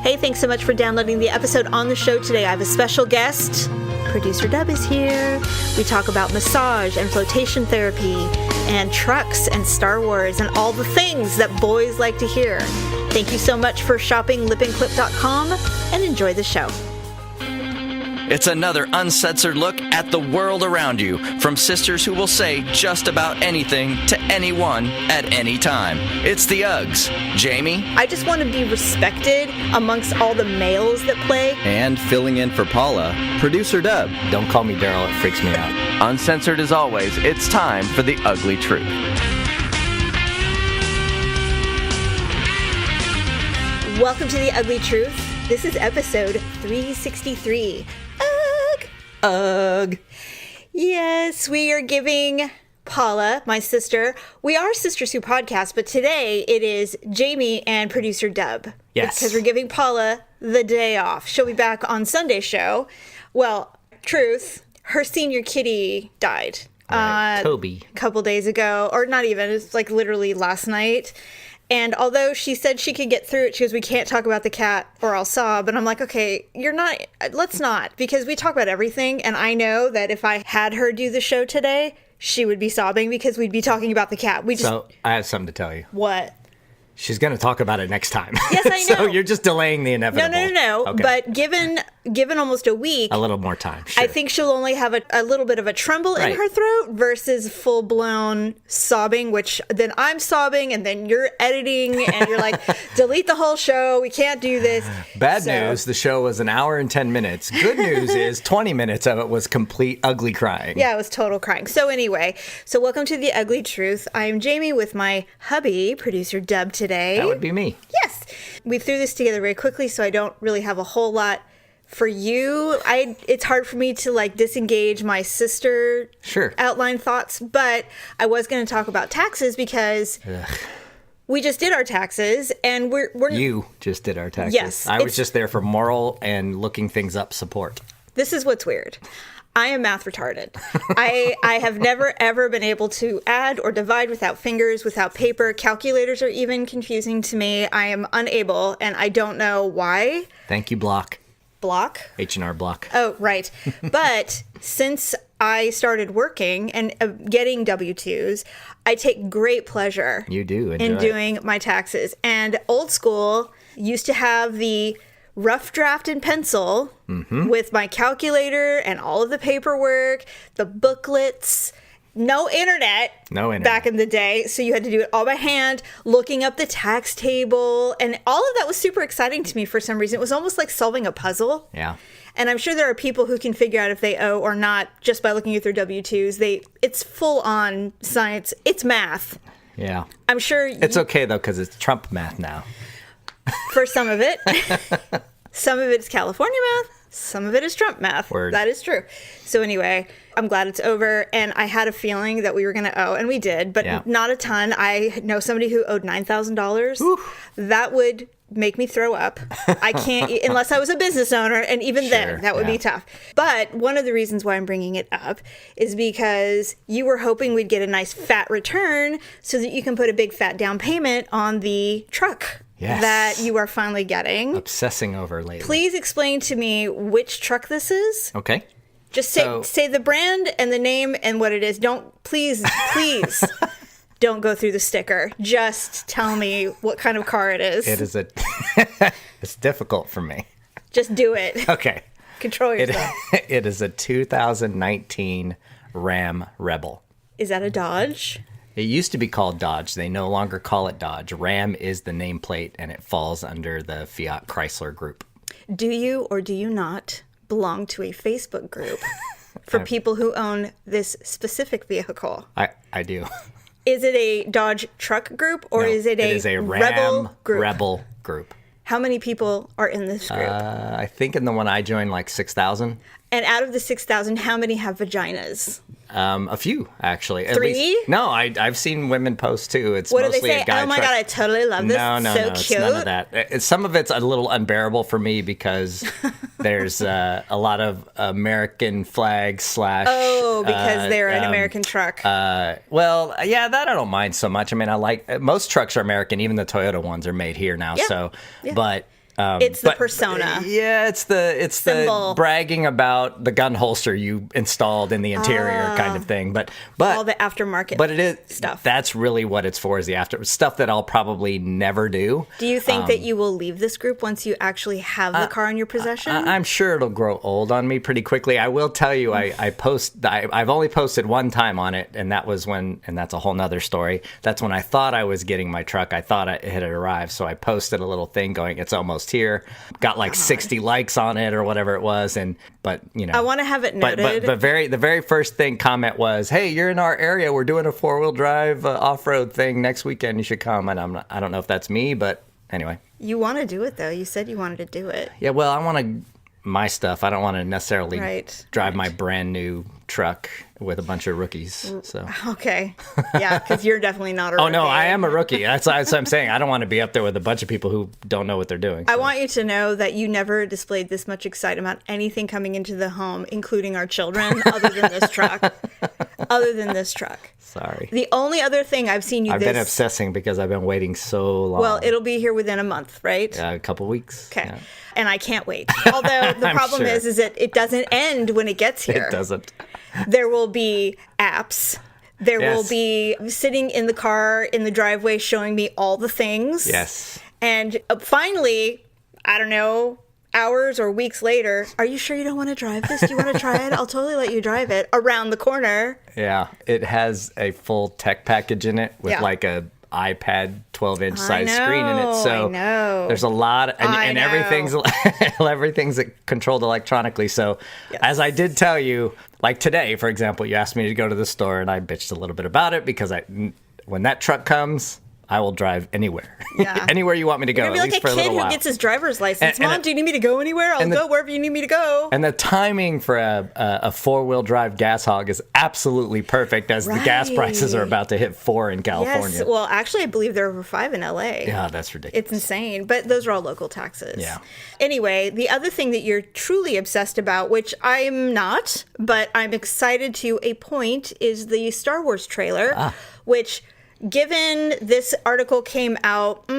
Hey, thanks so much for downloading the episode. On the show today, I have a special guest. Producer Dub is here. We talk about massage and flotation therapy and trucks and Star Wars and all the things that boys like to hear. Thank you so much for shopping lipandclip.com and enjoy the show. It's another uncensored look at the world around you, from sisters who will say just about anything to anyone at any time. It's the Uggs. Jamie. I just want to be respected amongst all the males that play. And filling in for Paula, producer Dub. Don't call me Daryl, it freaks me out. Uncensored as always, it's time for the ugly truth. Welcome to the Ugly Truth. This is episode 363. Ugh. Yes, we are giving Paula, my sister, we are Sisters Who Podcast, but today it is Jamie and producer Dub. Yes. Because we're giving Paula the day off. She'll be back on Sunday's show. Well, truth, her senior kitty died. Toby. A couple days ago, or not even, it's like literally last night. And although she said she could get through it, she goes, we can't talk about the cat or I'll sob. And I'm like, okay, let's not, because we talk about everything. And I know that if I had her do the show today, she would be sobbing because we'd be talking about the cat. So I have something to tell you. What? She's going to talk about it next time. Yes, I know. So you're just delaying the inevitable. No. Okay. But given almost a week, a little more time. Sure. I think she'll only have a little bit of a tremble in her throat versus full-blown sobbing, which then I'm sobbing and then you're editing and you're like, delete the whole show. We can't do this. Bad news, the show was an hour and 10 minutes. Good news is 20 minutes of it was complete ugly crying. Yeah, it was total crying. So anyway, welcome to The Ugly Truth. I'm Jamie with my hubby, producer Dub, today. That would be me. Yes. We threw this together very quickly, so I don't really have a whole lot for you. It's hard for me to disengage my sister outline thoughts, but I was going to talk about taxes because we just did our taxes and we're You just did our taxes. Yes. I was just there for moral and looking things up support. This is what's weird. I am math retarded. I have never, ever been able to add or divide without fingers, without paper. Calculators are even confusing to me. I am unable, and I don't know why. Thank you, Block. Block? H&R Block. Oh, right. But since I started working and getting W-2s, I take great pleasure You do in doing my taxes. And old school used to have the rough draft in pencil with my calculator and all of the paperwork, the booklets, no internet back in the day. So you had to do it all by hand, looking up the tax table. And all of that was super exciting to me for some reason. It was almost like solving a puzzle. Yeah. And I'm sure there are people who can figure out if they owe or not just by looking at their W-2s. It's full on science. It's math. Yeah. I'm sure. It's okay, though, because it's Trump math now. For some of it. Some of it is California math. Some of it is Trump math. Word. That is true. So anyway, I'm glad it's over. And I had a feeling that we were going to owe, and we did, but not a ton. I know somebody who owed $9,000. That would make me throw up. I can't, unless I was a business owner, and even then, that would be tough. But one of the reasons why I'm bringing it up is because you were hoping we'd get a nice fat return so that you can put a big fat down payment on the truck. Yes. That you are finally getting. Obsessing over lately. Please explain to me which truck this is. Okay. Just say the brand and the name and what it is. Please don't go through the sticker. Just tell me what kind of car it is. It is it's difficult for me. Just do it. Okay. Control yourself. It is a 2019 Ram Rebel. Is that a Dodge? It used to be called Dodge. They no longer call it Dodge. Ram is the nameplate, and it falls under the Fiat Chrysler group. Do you or do you not belong to a Facebook group for people who own this specific vehicle? I do. Is it a Dodge truck group or is it a Ram Rebel group? How many people are in this group? I think in the one I joined, 6,000. And out of the 6,000, how many have vaginas? A few, actually. At 3? least, no, I've seen women post too. It's what do mostly they say? a guy Oh my truck. God, I totally love this. No, so it's cute. none of that. Some of it's a little unbearable for me because there's a lot of American flags / Oh, because they're an American truck. Well, yeah, that I don't mind so much. I mean, I like most trucks are American. Even the Toyota ones are made here now. Yeah. So, Yeah. but It's the persona. Yeah, it's the Symbol. bragging about the gun holster you installed in the interior kind of thing. But all the aftermarket but it is stuff. That's really what it's for, is the after stuff that I'll probably never do. Do you think that you will leave this group once you actually have the car in your possession? I'm sure it'll grow old on me pretty quickly. I will tell you, I've only posted one time on it, and that was when, and that's a whole nother story. That's when I thought I was getting my truck. I thought it had arrived, so I posted a little thing going, "It's almost here." Got like 60 likes on it or whatever it was, but I want to have it noted. But the very first comment was, "Hey, you're in our area. We're doing a 4-wheel drive off-road thing next weekend. You should come." And I don't know if that's me, but anyway. You want to do it though. You said you wanted to do it. Yeah, well, I want my stuff. I don't want to necessarily drive my brand new truck with a bunch of rookies. So okay, yeah, because you're definitely not a rookie. Oh no, I am a rookie. That's what I'm saying. I don't want to be up there with a bunch of people who don't know what they're doing. I want you to know that you never displayed this much excitement about anything coming into the home, including our children, other than this truck. Sorry. The only other thing I've seen you I've been obsessing because I've been waiting so long. Well, it'll be here within a month, right? A couple weeks. Okay. Yeah. And I can't wait. Although the problem is that it doesn't end when it gets here. It doesn't. There will be apps. There will be sitting in the car in the driveway showing me all the things. Yes. And finally, I don't know, hours or weeks later, are you sure you don't want to drive this? Do you want to try it? I'll totally let you drive it around the corner. Yeah. It has a full tech package in it with like a iPad 12-inch size screen in it. So there's a lot, and everything's controlled electronically. So as I did tell you, like today, for example, you asked me to go to the store, and I bitched a little bit about it because when that truck comes, I will drive anywhere. Yeah. Anywhere you want me to go, You're gonna be at least for a little while. Like a kid who gets his driver's license. Mom, do you need me to go anywhere? I'll go wherever you need me to go. And the timing for a 4-wheel drive gas hog is absolutely perfect as the gas prices are about to hit 4 in California. Yes. Well, actually, I believe they're over 5 in LA. Yeah, that's ridiculous. It's insane. But those are all local taxes. Yeah. Anyway, the other thing that you're truly obsessed about, which I'm not, but I'm excited to a point, is the Star Wars trailer, which... Given this article came out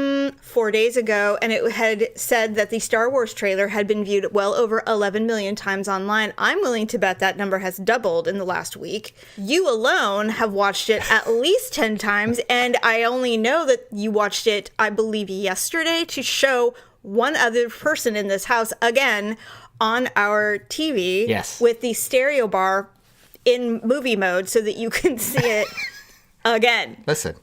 4 days ago, and it had said that the Star Wars trailer had been viewed well over 11 million times online, I'm willing to bet that number has doubled in the last week. You alone have watched it at least 10 times, and I only know that you watched it, I believe, yesterday to show one other person in this house, again, on our TV with the stereo bar in movie mode so that you can see it again. Listen,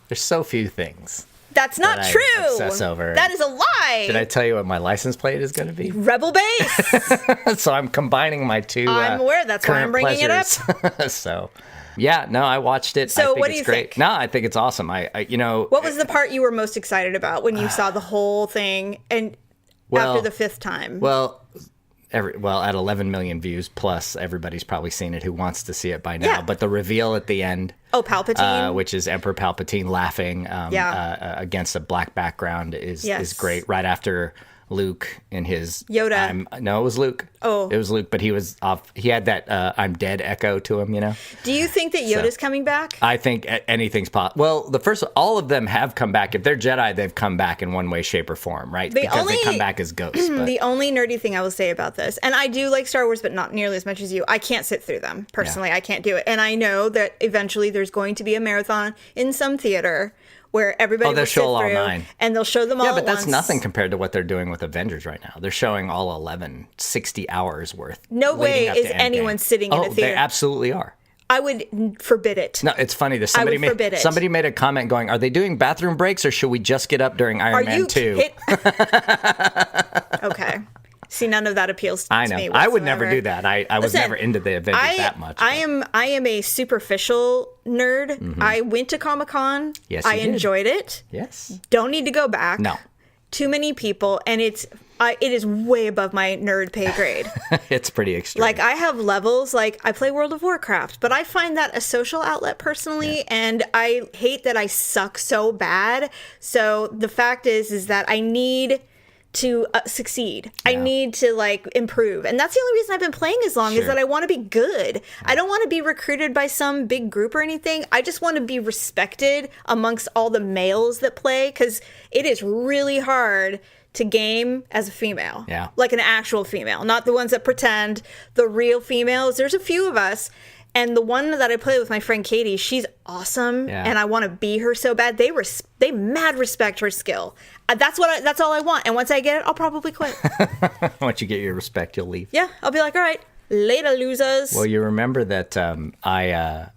there's so few things. That's not true. Obsess over. That is a lie. Did I tell you what my license plate is going to be? Rebel Base. So I'm combining my two. I'm aware. That's why I'm bringing it up. So, yeah, no, I watched it. So, what do you think? No, I think it's awesome. What was the part you were most excited about when you saw the whole thing and after the 5th time? Well, at 11 million views plus, everybody's probably seen it who wants to see it by now. Yeah. But the reveal at the end, Palpatine, which is Emperor Palpatine laughing against a black background, is great. Right after Luke in his Yoda. No, it was Luke. Oh, it was Luke, but he was off. He had that "I'm dead" echo to him. Do you think that Yoda's coming back? I think anything's possible. Well, all of them have come back. If they're Jedi, they've come back in one way, shape, or form, right? Because they come back as ghosts. But. The only nerdy thing I will say about this, and I do like Star Wars, but not nearly as much as you. I can't sit through them personally. Yeah. I can't do it, and I know that eventually there's going to be a marathon in some theater where everybody will sit all through, 9. And they'll show them all at once. Yeah, but that's nothing compared to what they're doing with Avengers right now. They're showing all 60 hours worth. No way is anyone sitting in a theater. They absolutely are. I would forbid it. No, it's funny. Somebody made a comment going, are they doing bathroom breaks or should we just get up during Iron Man 2? Okay. See, none of that appeals to me whatsoever. I would never do that. I was never into the Avengers that much. I am a superficial nerd. Mm-hmm. I went to Comic-Con. Yes, I enjoyed it. Yes. Don't need to go back. No. Too many people, and it is way above my nerd pay grade. It's pretty extreme. Like, I have levels, like, I play World of Warcraft, but I find that a social outlet personally, and I hate that I suck so bad. So the fact is that I need to succeed. Yeah. I need to improve. And that's the only reason I've been playing as long is that I want to be good. Yeah. I don't want to be recruited by some big group or anything. I just want to be respected amongst all the males that play, because it is really hard to game as a female. Yeah. Like an actual female, not the ones that pretend, the real females. There's a few of us. And the one that I play with my friend Katie, she's awesome, and I want to be her so bad. They mad respect her skill. That's all I want. And once I get it, I'll probably quit. Once you get your respect, you'll leave. Yeah, I'll be like, all right, later, losers. Well, you remember that I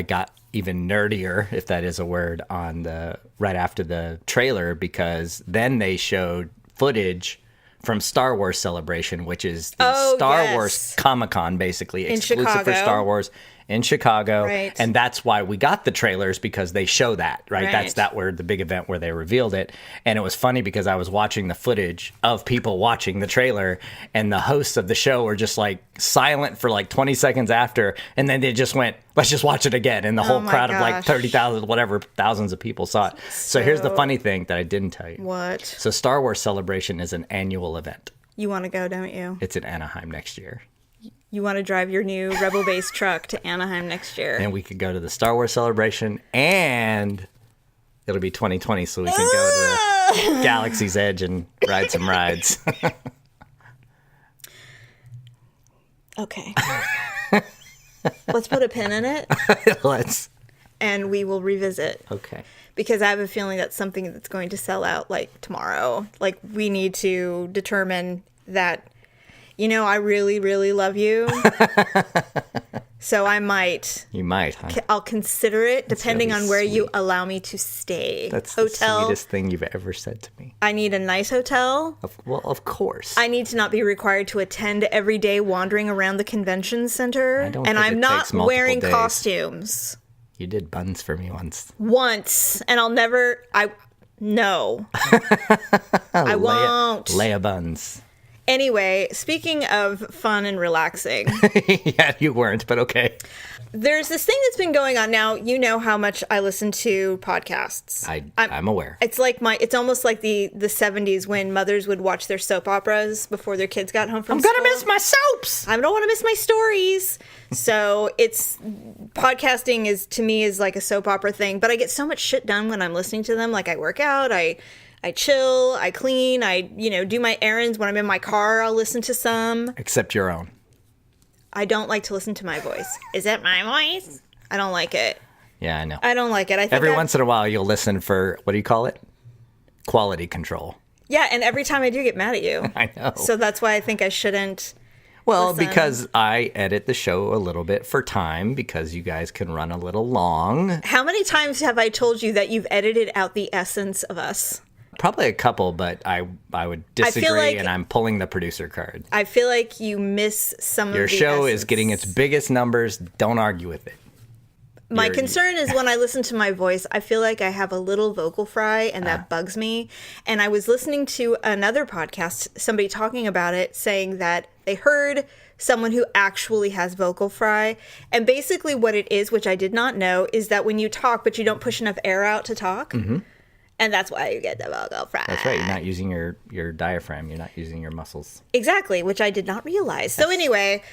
got even nerdier, if that is a word, on right after the trailer, because then they showed footage from Star Wars Celebration, which is the Star Wars Comic-Con, basically, exclusive for Star Wars in Chicago. Right. And that's why we got the trailers, because they show that, right? That's where the big event where they revealed it. And it was funny because I was watching the footage of people watching the trailer, and the hosts of the show were just like silent for like 20 seconds after, and then they just went, let's just watch it again. And the whole crowd of like 30,000, whatever, thousands of people saw it. So here's the funny thing that I didn't tell you. What? So Star Wars Celebration is an annual event. You want to go, don't you? It's in Anaheim next year. You want to drive your new Rebel Base truck to Anaheim next year. And we could go to the Star Wars Celebration, and it'll be 2020, so we can go to the Galaxy's Edge and ride some rides. Okay. Let's put a pin in it. Let's. And we will revisit. Okay. Because I have a feeling that's something that's going to sell out like tomorrow. Like, we need to determine that, I really, really love you. So I might. You might, huh? I'll consider it, depending on where you allow me to stay. That's the sweetest thing you've ever said to me. I need a nice hotel. Well, of course. I need to not be required to attend every day wandering around the convention center. And I'm not wearing costumes. You did buns for me once. And I'll never. No. I won't. Leia buns. Anyway, speaking of fun and relaxing. Yeah, you weren't, but okay. There's this thing that's been going on now. You know how much I listen to podcasts. I'm aware. It's almost like the 70s when mothers would watch their soap operas before their kids got home from school. I'm going to miss my soaps. I don't want to miss my stories. So podcasting to me is like a soap opera thing, but I get so much shit done when I'm listening to them. Like, I work out, I chill, I clean, I do my errands. When I'm in my car, I'll listen to some. Except your own. I don't like to listen to my voice. Is it my voice? I don't like it. Yeah, I know. I don't like it. I think every once in a while you'll listen for, what do you call it? Quality control. Yeah, and every time I do get mad at you. I know. So that's why I think I shouldn't. Well, listen. Because I edit the show a little bit for time, because you guys can run a little long. How many times have I told you that you've edited out the essence of us? Probably a couple, but I would disagree, and I'm pulling the producer card. I feel like you miss some of the Your show essence. is getting its biggest numbers. Don't argue with it. My concern is when I listen to my voice, I feel like I have a little vocal fry, and that bugs me. And I was listening to another podcast, somebody talking about it, saying that they heard someone who actually has vocal fry. And basically what it is, which I did not know, is that when you talk, but you don't push enough air out to talk. Mm-hmm. And that's why you get the vocal fry. That's right. You're not using your diaphragm. You're not using your muscles. Exactly, which I did not realize. So anyway,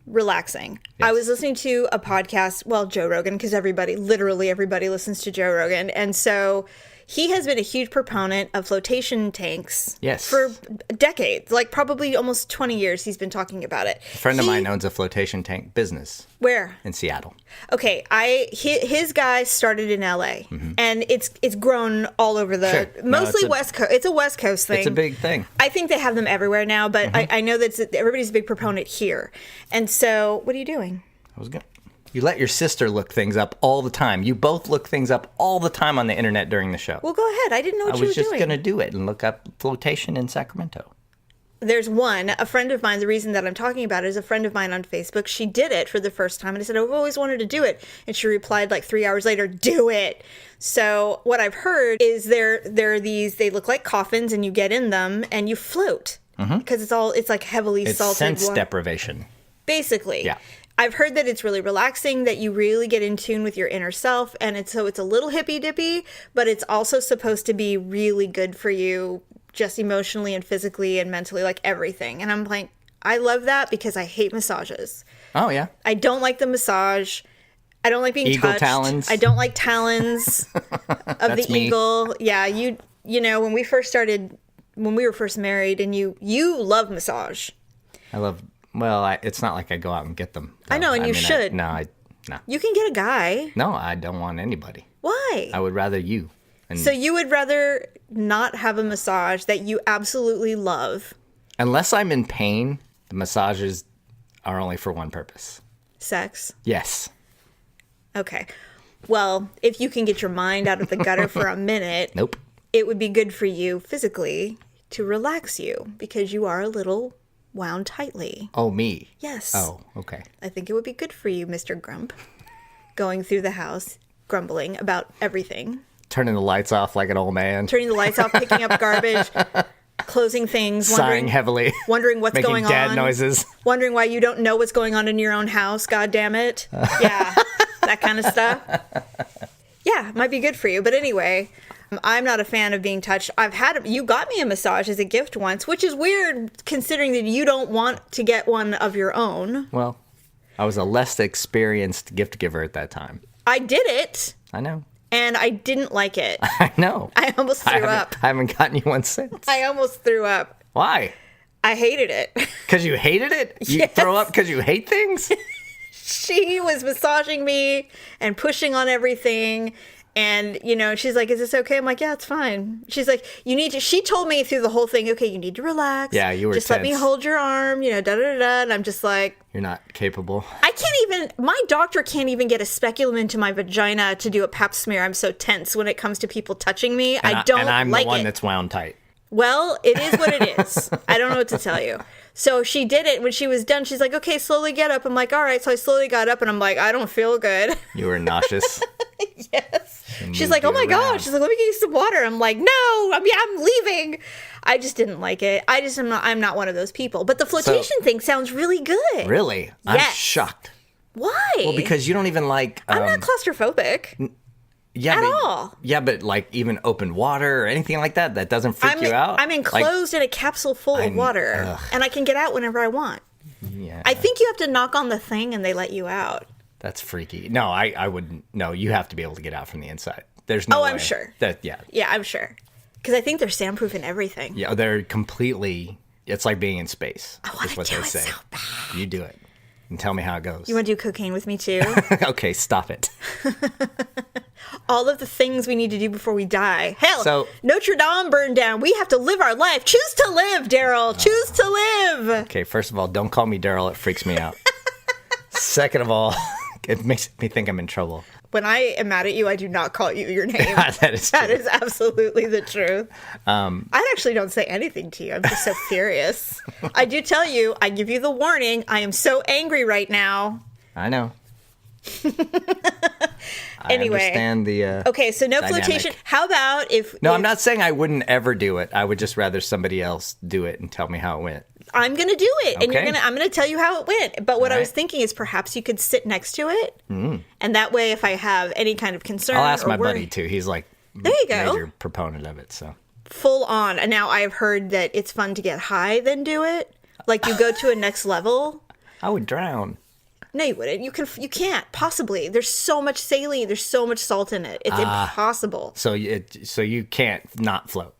relaxing. Yes. I was listening to a podcast, Joe Rogan, because literally everybody listens to Joe Rogan. And so he has been a huge proponent of flotation tanks. Yes. For decades, like probably almost 20 years he's been talking about it. A friend of mine owns a flotation tank business. Where? In Seattle. Okay, his guy started in LA, and it's grown all over mostly West Coast. It's a West Coast thing. It's a big thing. I think they have them everywhere now, but I know that everybody's a big proponent here. And so, what are you doing? I was good. You let your sister look things up all the time. You both look things up all the time on the internet during the show. Well, go ahead. I didn't know what you were doing. I was just going to do it and look up flotation in Sacramento. There's a friend of mine, the reason that I'm talking about it is a friend of mine on Facebook. She did it for the first time, and I said, I've always wanted to do it. And she replied like 3 hours later, do it. So what I've heard is there are these, they look like coffins, and you get in them and you float. Because it's like heavily salted water. It's sense deprivation. Basically. Yeah. I've heard that it's really relaxing, that you really get in tune with your inner self, and it's a little hippy-dippy, but it's also supposed to be really good for you, just emotionally and physically and mentally, like everything. And I'm like, I love that because I hate massages. Oh, yeah. I don't like the massage. I don't like being eagle touched. Talons. I don't like talons of the eagle. Yeah, you know, when we first started when we were first married, and you love massage. It's not like I go out and get them. Though. I know, and you should. No. You can get a guy. No, I don't want anybody. Why? I would rather you. So you would rather not have a massage that you absolutely love? Unless I'm in pain, the massages are only for one purpose. Sex? Yes. Okay. Well, if you can get your mind out of the gutter for a minute, nope. It would be good for you physically to relax you because you are a little wound tightly. Oh, me? Yes. Oh, okay. I think it would be good for you, Mr. Grump, going through the house, grumbling about everything. Turning the lights off like an old man. Turning the lights off, picking up garbage, closing things. Sighing heavily. Wondering what's going on. Making dad noises. Wondering why you don't know what's going on in your own house. God damn it. Yeah, that kind of stuff. Yeah, it might be good for you. But anyway, I'm not a fan of being touched. You got me a massage as a gift once, which is weird considering that you don't want to get one of your own. Well, I was a less experienced gift giver at that time. I did it. I know. And I didn't like it. I know. I almost threw up. I haven't gotten you one since. I almost threw up. Why? I hated it. Because you hated it? You Yes. throw up because you hate things? She was massaging me and pushing on everything. And, she's like, is this okay? I'm like, yeah, it's fine. She's like, she told me through the whole thing, okay, you need to relax. Yeah, you were just tense. Let me hold your arm, da-da-da-da. And I'm just like. You're not capable. My doctor can't even get a speculum into my vagina to do a pap smear. I'm so tense when it comes to people touching me. I don't like it. And I'm the one that's wound tight. Well, it is what it is. I don't know what to tell you. So she did it. When she was done, she's like, okay, slowly get up. I'm like, all right. So I slowly got up and I'm like, I don't feel good. You were nauseous. Yes. She's like, oh my gosh. She's like, let me get you some water. I'm like, no, I'm leaving. I just didn't like it. I'm not one of those people. But the flotation thing sounds really good. Really? I'm shocked. Why? Well, because you don't even like... I'm not claustrophobic. Yeah, at all. Yeah, but like even open water or anything like that doesn't freak you out? I'm enclosed in a capsule full of water, and I can get out whenever I want. Yeah. I think you have to knock on the thing and they let you out. That's freaky. No, I wouldn't. No, you have to be able to get out from the inside. There's no way. I'm sure. Yeah, I'm sure. Because I think they're soundproof and everything. Yeah, they're completely... It's like being in space. I want to do it so bad. You do it. And tell me how it goes. You want to do cocaine with me too? Okay, stop it. All of the things we need to do before we die. Hell, so, Notre Dame burned down. We have to live our life. Choose to live, Daryl. Choose to live. Okay, first of all, don't call me Daryl. It freaks me out. Second of all, it makes me think I'm in trouble. When I am mad at you, I do not call you your name. That is true. That is absolutely the truth. I actually don't say anything to you. I'm just so furious. I do tell you, I give you the warning. I am so angry right now. I know. Anyway. I understand the okay, so no dynamic. flotation. How about if... No, I'm not saying I wouldn't ever do it. I would just rather somebody else do it and tell me how it went. I'm going to do it, okay. And I'm going to tell you how it went. But what I was thinking is perhaps you could sit next to it, and that way if I have any kind of concern... I'll ask my worry, buddy, too. He's like there you go. Major proponent of it, so... Full on. And now I've heard that it's fun to get high then do it. Like you go to a next level. I would drown. No, you wouldn't. You can't possibly. There's so much saline. There's so much salt in it. It's impossible. So you can't not float.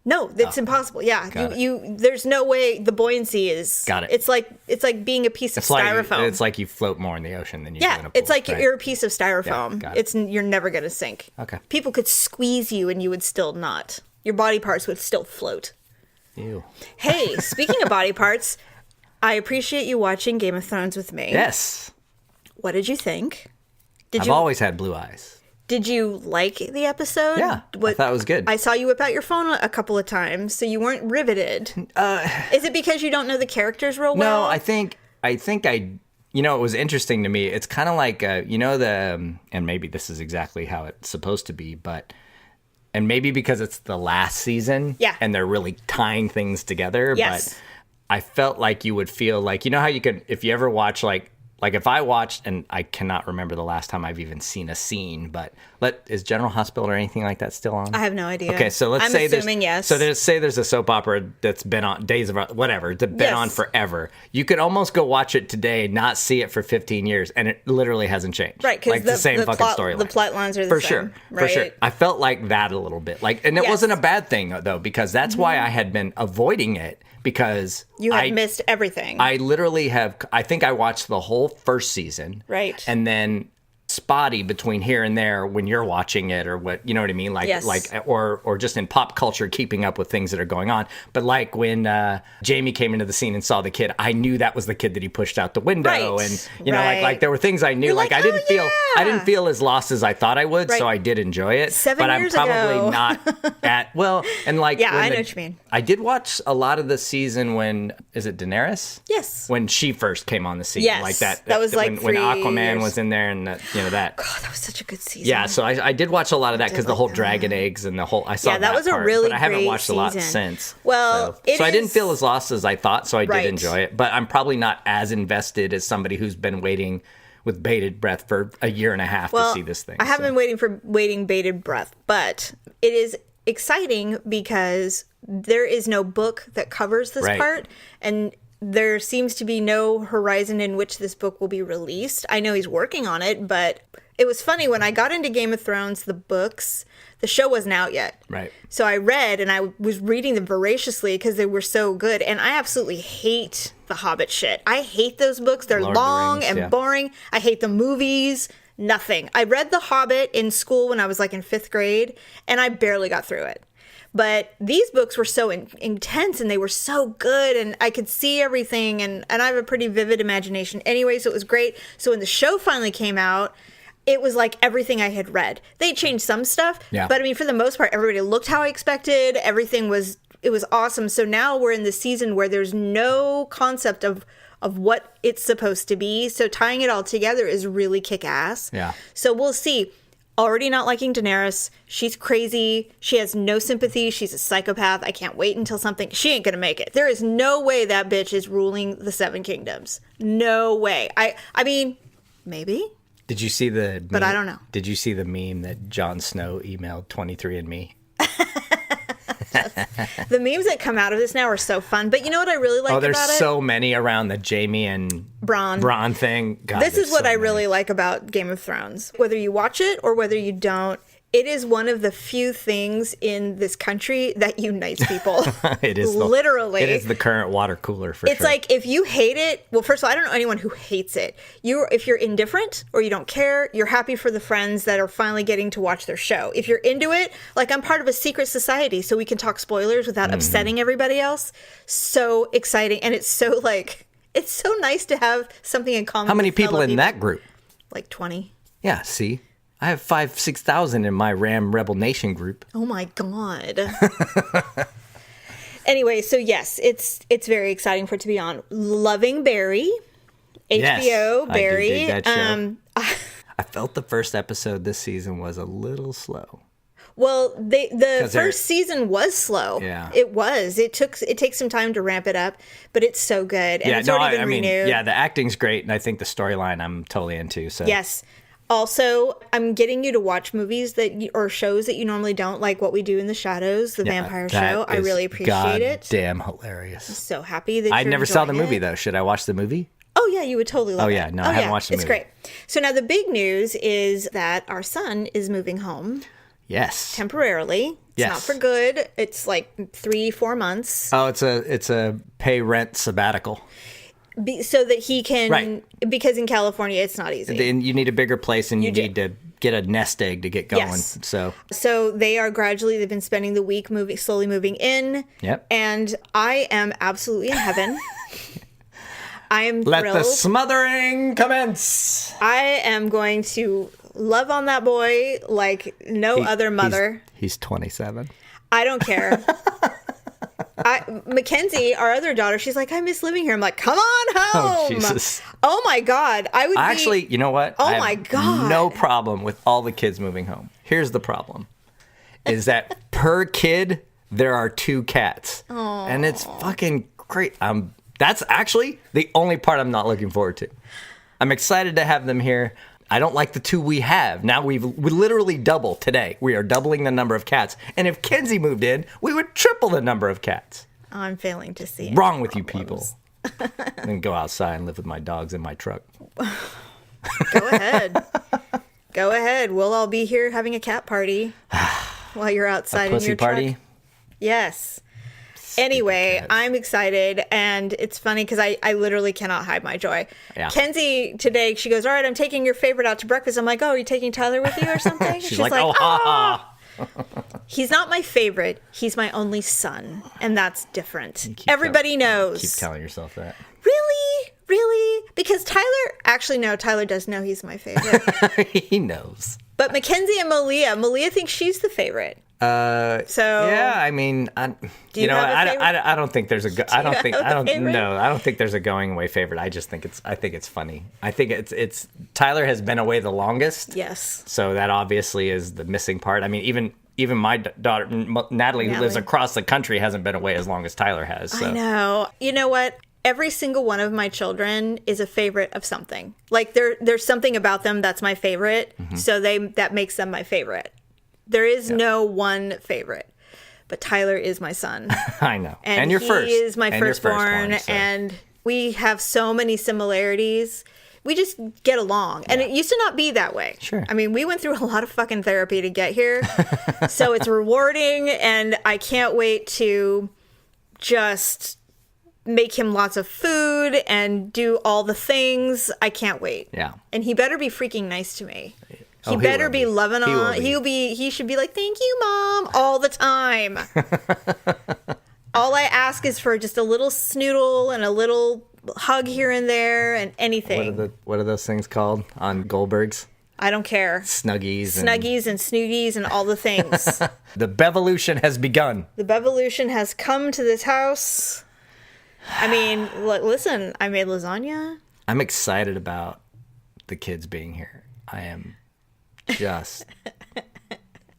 No, it's impossible. Yeah, there's no way. The buoyancy is. Got it. It's like being a piece of styrofoam. It's like you float more in the ocean than you do in a pool. It's like right? you're a piece of styrofoam. Yeah, got it. You're never gonna sink. Okay. People could squeeze you and you would still not. Your body parts would still float. Ew. Hey, speaking of body parts. I appreciate you watching Game of Thrones with me. Yes. What did you think? I've always had blue eyes. Did you like the episode? Yeah, I thought it was good. I saw you whip out your phone a couple of times, so you weren't riveted. Is it because you don't know the characters real well? No, I think it was interesting to me. It's kind of like, and maybe this is exactly how it's supposed to be, and maybe because it's the last season, and they're really tying things together, yes. But I felt like you would feel like, you know how you could, if you ever watch like like if I watched, and I cannot remember the last time I've even seen a scene, but is General Hospital or anything like that still on? I have no idea. Okay, so let's say assuming yes. So say there's a soap opera that's been on Days of whatever, that's been on forever. You could almost go watch it today, not see it for 15 years, and it literally hasn't changed. Right, because like the same fucking storyline. The plot lines are the for same. Sure, right? for sure. I felt like that a little bit, and it wasn't a bad thing though, because that's why I had been avoiding it. Because you have missed everything. I literally have. I think I watched the whole first season, right? And then spotty between here and there when you're watching it, or what, you know what I mean, or just in pop culture, keeping up with things that are going on. But like when Jamie came into the scene and saw the kid, I knew that was the kid that he pushed out the window, and you know, like there were things I knew. I didn't feel as lost as I thought I would, so I did enjoy it. 7 years but I'm probably ago. not at I know what you mean. I did watch a lot of the season when is it Daenerys? Yes. When she first came on the scene, yes. like that. That was like when Aquaman years. was in there, and that. God, that was such a good season. Yeah, so I did watch a lot of that because the whole dragon eggs and the whole I saw that was a really but I haven't great watched season. A lot since. Well, so I didn't feel as lost as I thought, so I did enjoy it. But I'm probably not as invested as somebody who's been waiting with bated breath for a year and a half to see this thing. I haven't been waiting bated breath, but it is exciting because there is no book that covers this part, and there seems to be no horizon in which this book will be released. I know he's working on it, but it was funny when I got into Game of Thrones, the books, the show wasn't out yet. Right. So I read, and I was reading them voraciously because they were so good. And I absolutely hate the Hobbit shit. I hate those books. They're long and boring. I hate the movies. Nothing. I read The Hobbit in school when I was like in 5th grade, and I barely got through it. But these books were so intense, and they were so good, and I could see everything, and I have a pretty vivid imagination anyway, so it was great. So when the show finally came out, it was like everything I had read. They changed some stuff, but I mean, for the most part, everybody looked how I expected. Everything was awesome. So now we're in the season where there's no concept of what it's supposed to be. So tying it all together is really kick-ass. Yeah. So we'll see. Already not liking Daenerys. She's crazy. She has no sympathy. She's a psychopath. I can't wait until she ain't gonna make it. There is no way that bitch is ruling the 7 kingdoms. No way. I mean, maybe. Did you see the meme? But I don't know. Did you see the meme that Jon Snow emailed 23andMe? The memes that come out of this now are so fun. But you know what I really like about it? Oh, there's so many around the Jaime and Bronn thing. God, this is what I really like about Game of Thrones. Whether you watch it or whether you don't, it is one of the few things in this country that unites people. It is literally. It is the current water cooler for sure. It's like if you hate it. Well, first of all, I don't know anyone who hates it. If you're indifferent or you don't care, you're happy for the friends that are finally getting to watch their show. If you're into it, like I'm part of a secret society, so we can talk spoilers without upsetting everybody else. So exciting, and it's so nice to have something in common. How many people in that group? Like 20. Yeah. See. I have 6,000 in my Ram Rebel Nation group. Oh my God. Anyway, so yes, it's very exciting for it to be on. Loving Barry, HBO Barry. I do dig that show. I felt the first episode this season was a little slow. Well, the first season was slow. Yeah, it was. It takes some time to ramp it up, but it's so good. And it's already been renewed. Yeah, the acting's great, and I think the storyline I'm totally into. So yes. Also, I'm getting you to watch movies or shows that you normally don't, like What We Do in the Shadows, the vampire show. I really appreciate it. Damn hilarious. I'm so happy that I never saw the movie, though. Should I watch the movie? Oh, yeah, you would totally love it. Oh, yeah. No, I haven't watched the movie. It's great. So now the big news is that our son is moving home. Yes. Temporarily. It's not for good. It's like 3-4 months. Oh, it's a pay rent sabbatical. So that he can, because in California it's not easy. Then you need a bigger place, and you need to get a nest egg to get going. Yes. So they've been spending the week slowly moving in. Yep. And I am absolutely in heaven. I am Let thrilled. the smothering commence. I am going to love on that boy like no other mother. He's 27. I don't care. Mackenzie, our other daughter, she's like, I miss living here. I'm like, come on home. Oh, Jesus. Oh, my God. Actually, you know what? Oh, my God. No problem with all the kids moving home. Here's the problem. Is that per kid, there are 2 cats. Aww. And it's fucking great. That's actually the only part I'm not looking forward to. I'm excited to have them here. I don't like the 2 we have. Now we literally double today. We are doubling the number of cats. And if Kenzie moved in, we would triple the number of cats. I'm failing to see. Wrong with you people. And go outside and live with my dogs in my truck. Go ahead. Go ahead. We'll all be here having a cat party while you're outside in your truck. Pussy party? Yes. Anyway, I'm excited, and it's funny because I literally cannot hide my joy. Yeah. Kenzie, today, she goes, all right, I'm taking your favorite out to breakfast. I'm like, oh, are you taking Tyler with you or something? She's like, oh, ha, ha. He's not my favorite. He's my only son, and that's different. Everybody knows. Keep telling yourself that. Really? Really? Because Tyler does know he's my favorite. He knows. But Mackenzie and Malia thinks she's the favorite. Yeah, I mean, I don't think there's I don't think there's a going away favorite. I think it's funny. I think it's Tyler has been away the longest. Yes. So that obviously is the missing part. I mean, even my daughter Natalie, who lives across the country, hasn't been away as long as Tyler has. So. I know. You know what? Every single one of my children is a favorite of something. Like there's something about them that's my favorite. Mm-hmm. So that makes them my favorite. There is no one favorite, but Tyler is my son. I know. And you're first. He is my firstborn, and we have so many similarities. We just get along. And it used to not be that way. Sure. I mean, we went through a lot of fucking therapy to get here. So it's rewarding, and I can't wait to just make him lots of food and do all the things. I can't wait. Yeah. And he better be freaking nice to me. He better be loving on. He should be like, thank you, Mom, all the time. All I ask is for just a little snoodle and a little hug here and there and anything. What are those things called on Goldberg's? I don't care. Snuggies and snoogies and all the things. The bevolution has begun. The bevolution has come to this house. I mean, listen, I made lasagna. I'm excited about the kids being here. I am.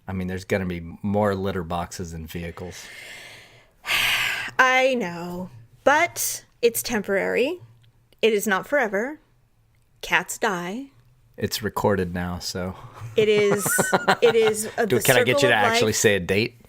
I mean, there's going to be more litter boxes than vehicles. I know, but it's temporary. It is not forever. Cats die. It's recorded now, so. It is. Can I get you to actually say a date?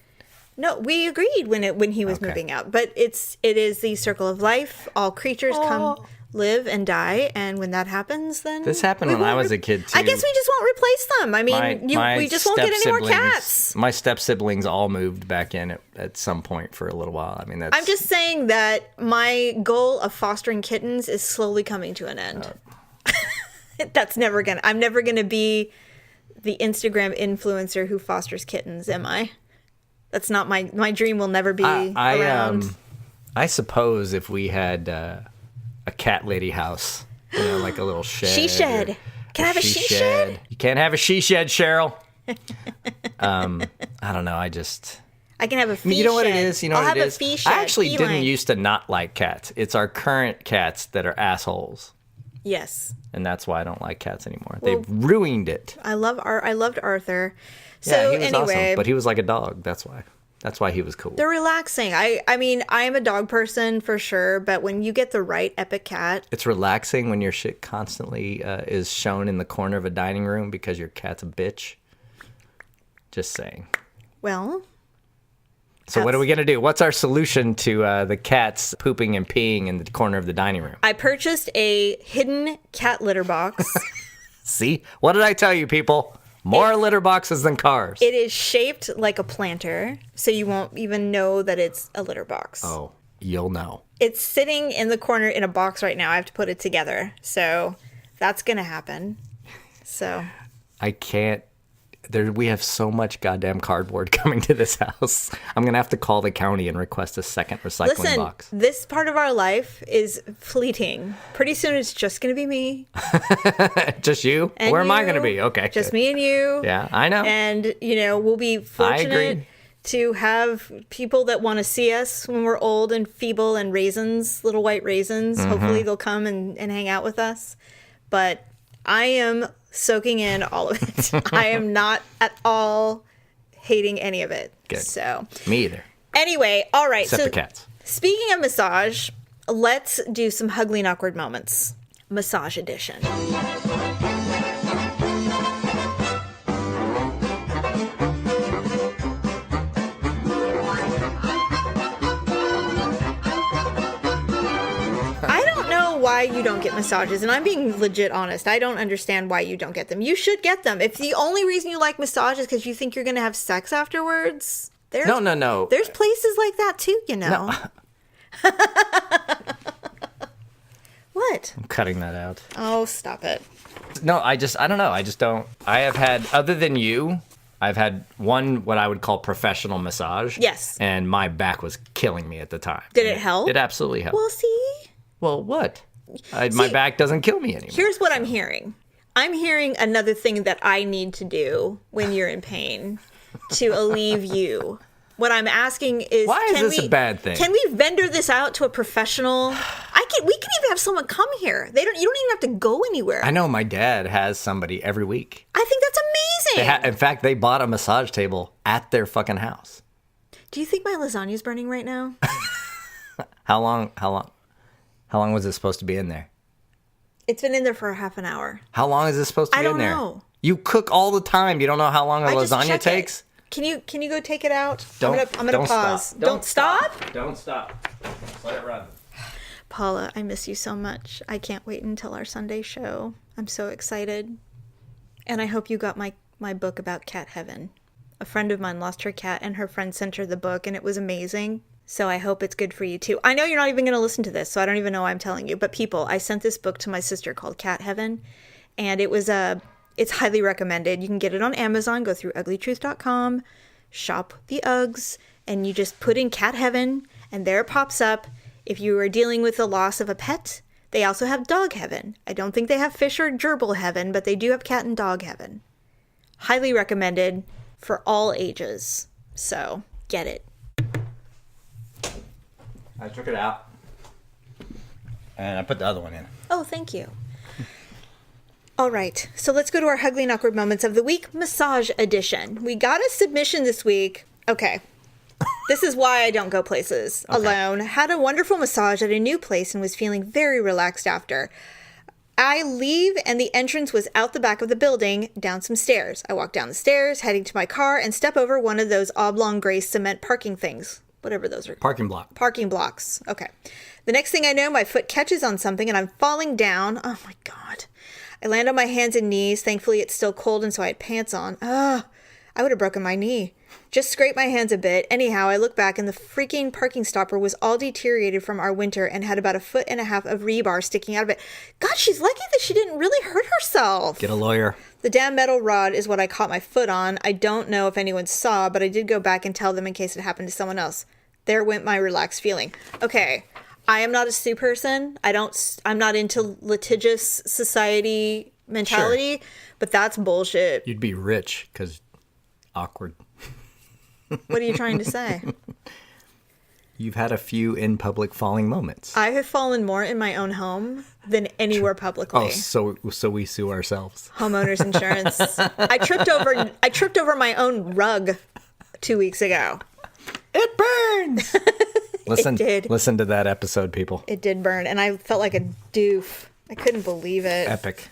No, we agreed when he was moving out, but it is the circle of life. All creatures come, live, and die, and when that happens, then this happened when I was a kid too. I guess we just won't replace them. I mean, we just won't get any more cats. My step siblings all moved back in at some point for a little while. I mean, I'm just saying that my goal of fostering kittens is slowly coming to an end. I'm never gonna be the Instagram influencer who fosters kittens, am I? That's not my dream. Will never be around. I suppose if we had a cat lady house, like a little shed. She shed. Can I have a she shed? You can't have a she shed, Cheryl. I don't know. I can have a fee shed. You know what it is? I'll have a fee shed. I actually didn't used to not like cats. It's our current cats that are assholes. Yes. And that's why I don't like cats anymore. They've ruined it. I loved Arthur. So he was anyway, awesome, but he was like a dog. That's why he was cool. They're relaxing. I mean, I am a dog person for sure, but when you get the right epic cat, it's relaxing when your shit constantly is shown in the corner of a dining room because your cat's a bitch. Just saying. Well. So what are we going to do? What's our solution to the cats pooping and peeing in the corner of the dining room? I purchased a hidden cat litter box. See? What did I tell you, people? More litter boxes than cars. It is shaped like a planter, so you won't even know that it's a litter box. Oh, you'll know. It's sitting in the corner in a box right now. I have to put it together. So that's going to happen. So I can't. We have so much goddamn cardboard coming to this house. I'm going to have to call the county and request a second recycling box. This part of our life is fleeting. Pretty soon it's just going to be me. Just you? And Where am I going to be? Okay. Just me and you. Yeah, I know. And, we'll be fortunate to have people that want to see us when we're old and feeble and raisins, little white raisins. Mm-hmm. Hopefully they'll come and hang out with us. But I am soaking in all of it. I am not at all hating any of it. Good. So me either. Anyway, all right. Except the cats. Speaking of massage, let's do some Ugly and awkward moments. Massage Edition. Why you don't get massages, and I'm being legit honest. I don't understand why you don't get them. You should get them. If the only reason you like massage is because you think you're going to have sex afterwards, no. There's places like that too, you know. No. What? I'm cutting that out. Oh, stop it. No, I don't know. I just don't. I have had, other than you, I've had one what I would call professional massage. Yes. And my back was killing me at the time. Did it help? It absolutely helped. Well, see? Well, what? My back doesn't kill me anymore. Here's what I'm hearing. I'm hearing another thing that I need to do when you're in pain to alleviate you. What I'm asking is, why is this a bad thing? Can we vendor this out to a professional? We can even have someone come here. You don't even have to go anywhere. I know my dad has somebody every week. I think that's amazing. In fact, they bought a massage table at their fucking house. Do you think my lasagna's burning right now? How long was it supposed to be in there? It's been in there for a half an hour. How long is this supposed to be in there? I don't know. You cook all the time. You don't know how long a lasagna takes? Can you go take it out? I'm gonna pause. Don't stop? Don't stop. Just let it run. Paula, I miss you so much. I can't wait until our Sunday show. I'm so excited. And I hope you got my book about cat heaven. A friend of mine lost her cat and her friend sent her the book and it was amazing. So I hope it's good for you too. I know you're not even going to listen to this, so I don't even know why I'm telling you. But people, I sent this book to my sister called Cat Heaven, and it's highly recommended. You can get it on Amazon. Go through uglytruth.com, shop the Uggs, and you just put in Cat Heaven, and there it pops up. If you are dealing with the loss of a pet, they also have Dog Heaven. I don't think they have Fish or Gerbil Heaven, but they do have Cat and Dog Heaven. Highly recommended for all ages. So get it. I took it out, and I put the other one in. Oh, thank you. All right, so let's go to our Ugly and Awkward Moments of the Week, Massage Edition. We got a submission this week. Okay, this is why I don't go places alone. Had a wonderful massage at a new place and was feeling very relaxed after. I leave, and the entrance was out the back of the building, down some stairs. I walk down the stairs, heading to my car, and step over one of those oblong gray cement parking things. Whatever those are. Parking block. Parking blocks. Okay. The next thing I know, my foot catches on something and I'm falling down. Oh my God. I land on my hands and knees. Thankfully, it's still cold and so I had pants on. I would have broken my knee. Just scraped my hands a bit. Anyhow, I look back and the freaking parking stopper was all deteriorated from our winter and had about 1.5 feet of rebar sticking out of it. God, she's lucky that she didn't really hurt herself. Get a lawyer. The damn metal rod is what I caught my foot on. I don't know if anyone saw, but I did go back and tell them in case it happened to someone else. There went my relaxed feeling. Okay, I am not a Sue person. I'm not into litigious society mentality, but that's bullshit. You'd be rich because awkward. What are you trying to say? You've had a few in public falling moments. I have fallen more in my own home than anywhere publicly. Oh, so we sue ourselves. Homeowners insurance. I tripped over my own rug 2 weeks ago. It burns. It did. Listen to that episode, people. It did burn, and I felt like a doof. I couldn't believe it. Epic.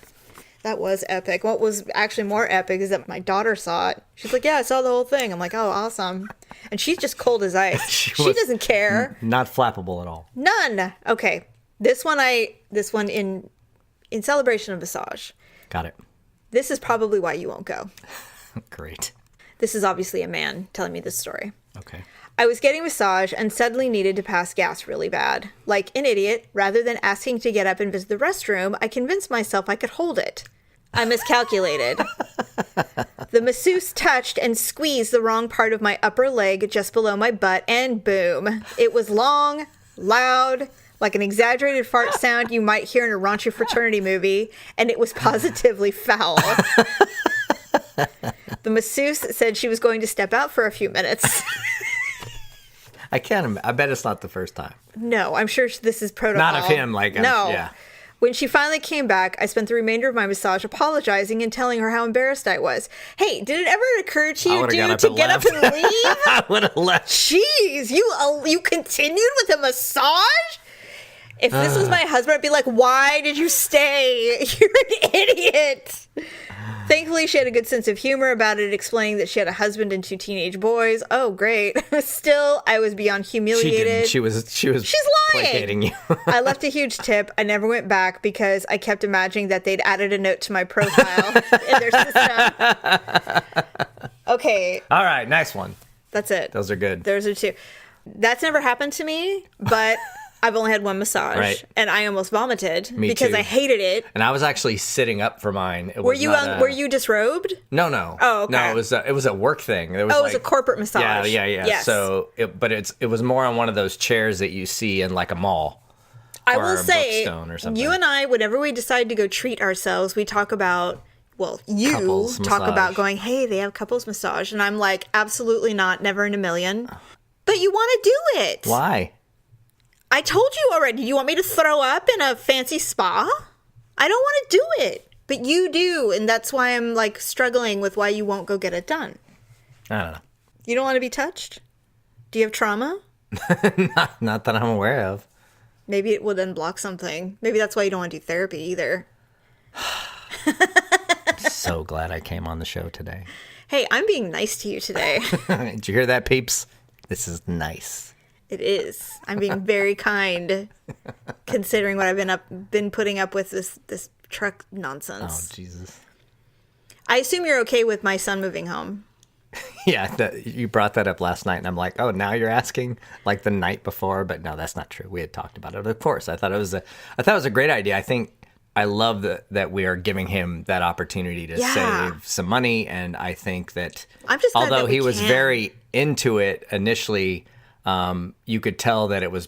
That was epic. What was actually more epic is that my daughter saw it. She's like, yeah, I saw the whole thing. I'm like, oh, awesome. And she's just cold as ice. she doesn't care. Not flappable at all. None. Okay. This one in celebration of massage. Got it. This is probably why you won't go. Great. This is obviously a man telling me this story. Okay. I was getting massage and suddenly needed to pass gas really bad. Like an idiot, rather than asking to get up and visit the restroom, I convinced myself I could hold it. I miscalculated. The masseuse touched and squeezed the wrong part of my upper leg just below my butt, and boom. It was long, loud, like an exaggerated fart sound you might hear in a raunchy fraternity movie, and it was positively foul. The masseuse said she was going to step out for a few minutes. I bet it's not the first time. No, I'm sure this is protocol. Not of him, no. Yeah. When she finally came back, I spent the remainder of my massage apologizing and telling her how embarrassed I was. Hey, did it ever occur to you, dude, to get up and leave? I would have left. Jeez, you continued with a massage? If this was my husband, I'd be like, why did you stay? You're an idiot. Thankfully, she had a good sense of humor about it, explaining that she had a husband and 2 teenage boys. Oh, great. Still, I was beyond humiliated. She's lying. Placating you. I left a huge tip. I never went back because I kept imagining that they'd added a note to my profile in their system. Okay. All right, nice one. That's it. Those are good. Those are 2. That's never happened to me, but I've only had 1 massage, right. And I almost vomited Me because too. I hated it. And I was actually sitting up for mine. Were you disrobed? No. Oh, okay. No, it was a work thing. It was a corporate massage. Yeah. Yes. So, it was more on one of those chairs that you see in like a mall. I will say, or something. You and I, whenever we decide to go treat ourselves, we talk about. Well, you couples talk massage. About going, hey, they have couples massage, and I'm like, absolutely not, never in a million. But you want to do it. Why? I told you already. Do you want me to throw up in a fancy spa? I don't want to do it. But you do, and that's why I'm like struggling with why you won't go get it done. I don't know. You don't want to be touched? Do you have trauma? Not that I'm aware of. Maybe it will then block something. Maybe that's why you don't want to do therapy either. So glad I came on the show today. Hey, I'm being nice to you today. Did you hear that, peeps? This is nice. It is. I'm being very kind, considering what I've been putting up with this truck nonsense. Oh, Jesus. I assume you're okay with my son moving home. Yeah, you brought that up last night, and I'm like, oh, now you're asking like the night before, but no, that's not true. We had talked about it, of course. I thought it was a great idea. I love that we are giving him that opportunity to save some money, and I think that I'm just glad although that we he was can. very into it initially, you could tell that it was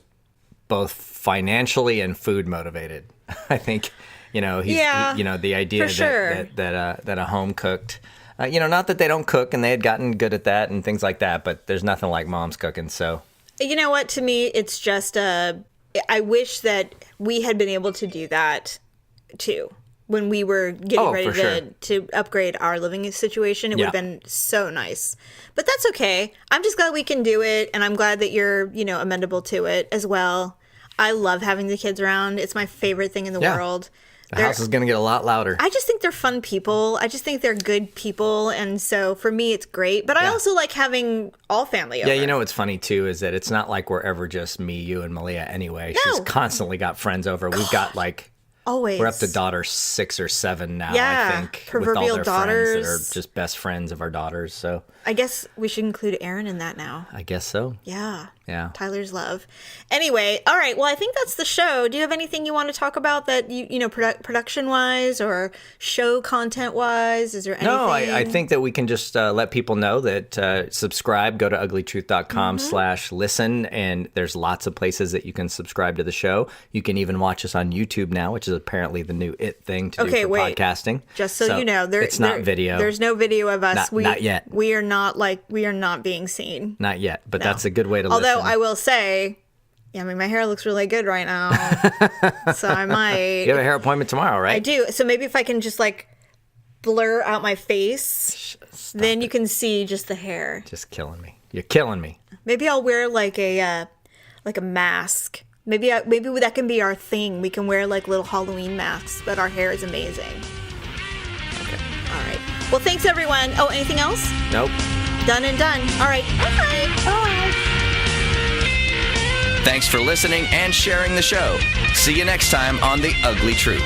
both financially and food motivated. I think, he's the idea for sure. that a home cooked. Not that they don't cook, and they had gotten good at that and things like that, but there's nothing like mom's cooking. So, you know what? To me, it's just I wish that we had been able to do that too when we were getting ready to upgrade our living situation. It would have been so nice, but that's okay. I'm just glad we can do it, and I'm glad that you're amenable to it as well. I love having the kids around. It's my favorite thing in the world. The house is going to get a lot louder. I just think they're fun people. I just think they're good people. And so for me, it's great. But I also like having all family over. Yeah, what's funny, too, is that it's not like we're ever just me, you, and Malia anyway. No. She's constantly got friends over. We've got, always. We're up to daughter 6 or 7 now, yeah, I think. proverbial with all their daughters. friends that are just best friends of our daughters. So I guess we should include Aaron in that now. I guess so. Yeah. Yeah. Tyler's love. Anyway, all right. Well, I think that's the show. Do you have anything you want to talk about that production wise or show content wise? Is there anything? No, I think that we can just let people know that subscribe. Go to uglytruth.com/listen, and there's lots of places that you can subscribe to the show. You can even watch us on YouTube now, which is apparently the new thing to do for podcasting. Just so you know, it's not video. There's no video of us. Not yet. We are not being seen. Not yet, but that's a good way to Although listen. I will say, my hair looks really good right now. So I might. You have a hair appointment tomorrow, right? I do. So maybe if I can just blur out my face, then you can see just the hair. Just killing me. You're killing me. Maybe I'll wear a mask. Maybe that can be our thing. We can wear little Halloween masks, but our hair is amazing. Okay. All right. Well, thanks everyone. Oh, anything else? Nope. Done and done. All right. Bye. Bye. Thanks for listening and sharing the show. See you next time on The Ugly Truth.